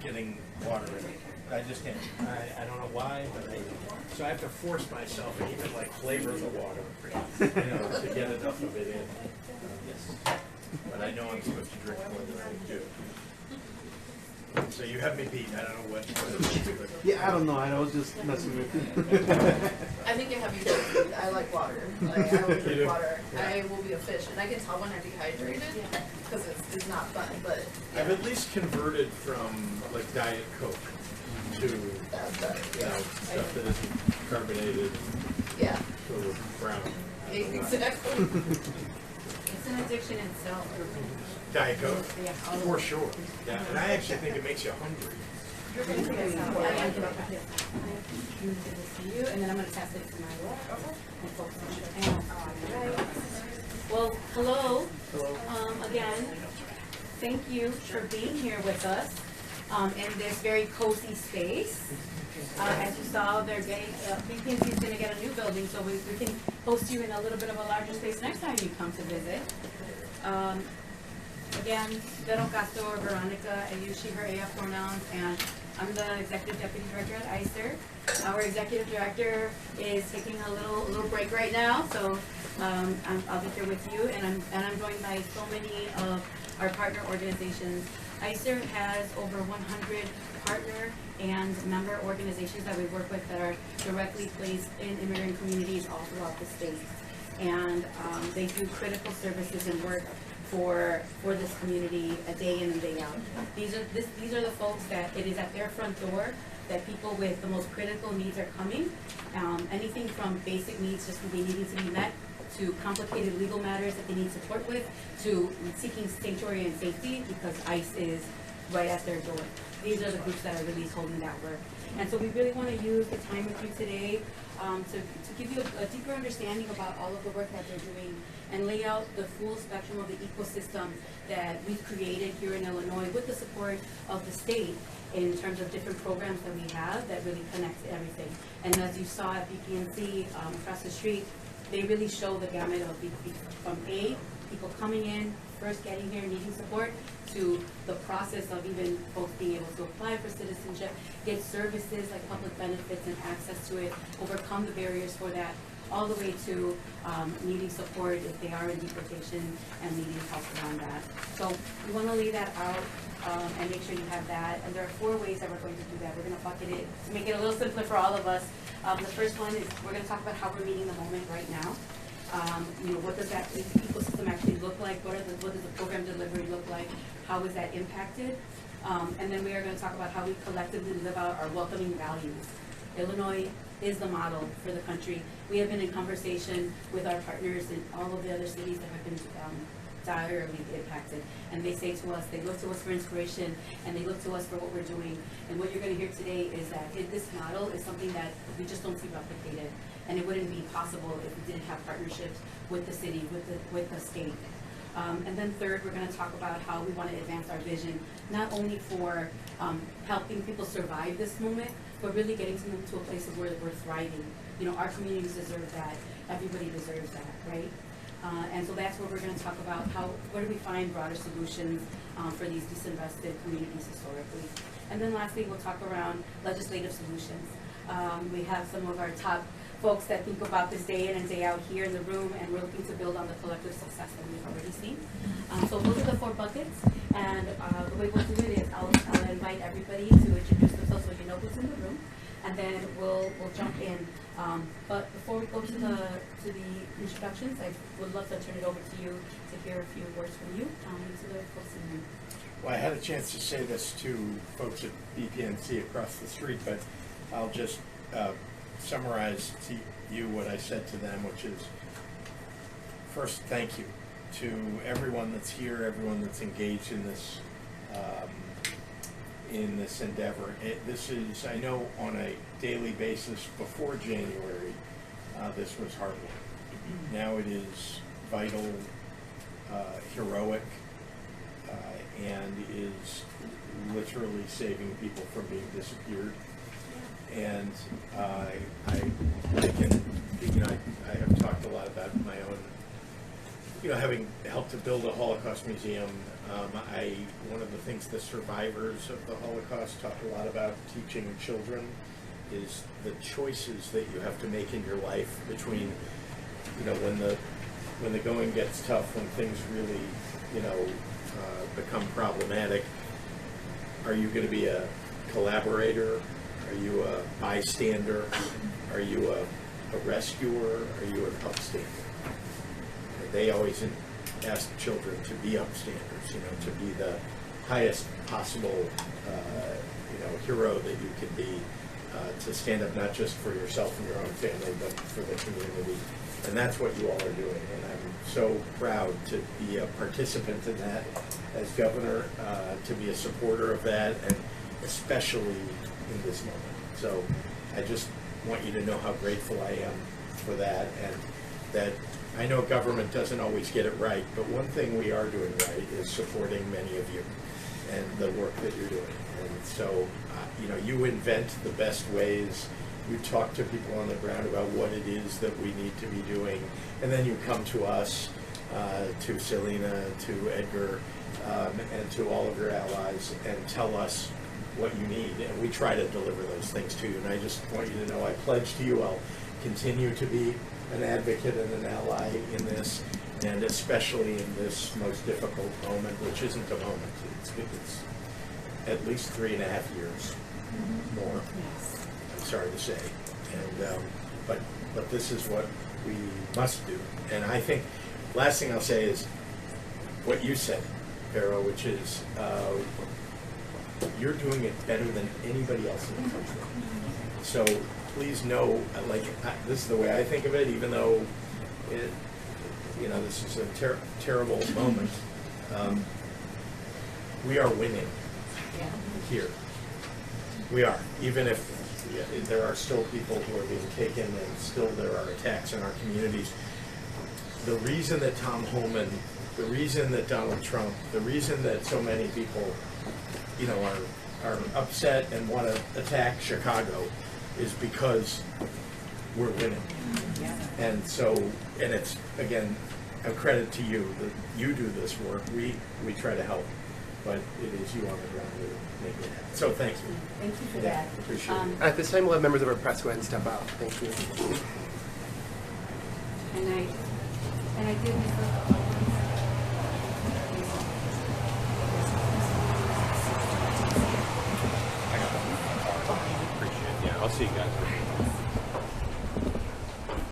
getting water in it. I just can't. I don't know why, but so I have to force myself and even like flavor the water, to get enough of it in. But I know I'm supposed to drink more than I do. So you have me beat. I don't know what it is, but Yeah, I don't know. I was just messing with you. I think you have me beat. I like water. Like, I will drink water. Yeah. I will be a fish, and I can tell when I'm dehydrated because it's not fun. But I've at least converted from like Diet Coke to stuff that isn't carbonated, yeah, sort of brown. exactly. It's an addiction itself. Diet Coke, Yeah, for sure. Yeah, and I actually think it makes you hungry. You're going to figure this out. Yeah, I'm going to give this to you, and then I'm going to pass it to my left. And focus on your hand. All right. Well, hello. Hello. Again, thank you for being here with us in this very cozy space. As you saw, they're getting, BPNC is going to get a new building, so we can host you in a little bit of a larger space next time you come to visit. Again, Vero Castro or Veronica, I use she, her, AF pronouns, and I'm the Executive Deputy Director at ICER. Our Executive Director is taking a little break right now, so I'll be here with you, and I'm joined by so many of our partner organizations. ICER has over 100 partner and member organizations that we work with that are directly placed in immigrant communities all throughout the state. And they do critical services and work for this community a day in and day out. These are the folks that it is at their front door that people with the most critical needs are coming. Anything from basic needs just needing to be met, to complicated legal matters that they need support with, to seeking sanctuary and safety because ICE is right at their door. These are the groups that are really holding that work. And so we really want to use the time with you today to give you a deeper understanding about all of the work that they're doing and lay out the full spectrum of the ecosystem that we've created here in Illinois with the support of the state in terms of different programs that we have that really connect to everything. And as you saw at BPNC across the street, they really show the gamut of from people coming in, first getting here, needing support, to the process of even folks being able to apply for citizenship, get services like public benefits and access to it, overcome the barriers for that, all the way to needing support if they are in deportation and needing help around that. So we want to lay that out and make sure you have that. And there are 4 ways that we're going to do that. We're going to bucket it to make it a little simpler for all of us. The first one is we're going to talk about how we're meeting the moment right now. What does that ecosystem actually look like? What does the program delivery look like? How is that impacted? And then we are going to talk about how we collectively live out our welcoming values. Illinois is the model for the country. We have been in conversation with our partners in all of the other cities that have been direly impacted. And they say to us, they look to us for inspiration, and they look to us for what we're doing. And what you're going to hear today is that this model is something that we just don't see replicated. And it wouldn't be possible if we didn't have partnerships with the city, with the state. And then third, we're going to talk about how we want to advance our vision, not only for helping people survive this moment, but really getting them to a place of where we're thriving. Our communities deserve that. Everybody deserves that, right? And so that's where we're going to talk about where do we find broader solutions for these disinvested communities historically. And then lastly, we'll talk around legislative solutions. We have some of our top folks that think about this day in and day out here in the room, and we're looking to build on the collective success that we've already seen. So those are the 4 buckets, and the way we'll do it is I'll invite everybody to introduce themselves so you know who's in the room, and then we'll jump in. But before we go to the introductions, I would love to turn it over to you to hear a few words from you and to the folks in the room. Well, I had a chance to say this to folks at BPNC across the street, but I'll just summarize to you what I said to them, which is, first, thank you to everyone that's here, everyone that's engaged in this endeavor. This is, I know, on a daily basis before January, this was hard work. Now it is vital, heroic, and is literally saving people from being disappeared. And I have talked a lot about my own you know, having helped to build a Holocaust museum, one of the things the survivors of the Holocaust talk a lot about teaching children is the choices that you have to make in your life between, you know, when the going gets tough, when things really, you know, become problematic. Are you going to be a collaborator? Are you a bystander? Are you a rescuer? Are you an upstander? They always ask children to be upstanders, you know, to be the highest possible, you know, hero that you can be, to stand up not just for yourself and your own family, but for the community. And that's what you all are doing. And I'm so proud to be a participant in that as governor, to be a supporter of that, and especially in this moment. So I just want you to know how grateful I am for that, and that I know government doesn't always get it right, but one thing we are doing right is supporting many of you and the work that you're doing. And so, you know, you invent the best ways. You talk to people on the ground about what it is that we need to be doing, and then you come to us, to Selena, to Edgar, and to all of your allies, and tell us what you need, and we try to deliver those things to you. And I just want you to know I pledge to you I'll continue to be an advocate and an ally in this, and especially in this most difficult moment, which isn't a moment. It's at least 3.5 years more. Yes. I'm sorry to say, and but this is what we must do. And I think last thing I'll say is what you said, Vero, which is you're doing it better than anybody else in the country. So please know, like, this is the way I think of it, even though it, you know, this is a terrible moment. We are winning here. We are, even if there are still people who are being taken and still there are attacks in our communities. The reason that Tom Homan, the reason that Donald Trump, the reason that so many people, you know, are upset and want to attack Chicago is because we're winning. And so, and it's, again, a credit to you that you do this work. We try to help, but it is you on the ground who make it happen. So thank you. Thank you for Yeah, that. appreciate it. At this time, we'll have members of our press go ahead and step out. Thank you. And I did miss Appreciate it. Yeah, I'll see you guys.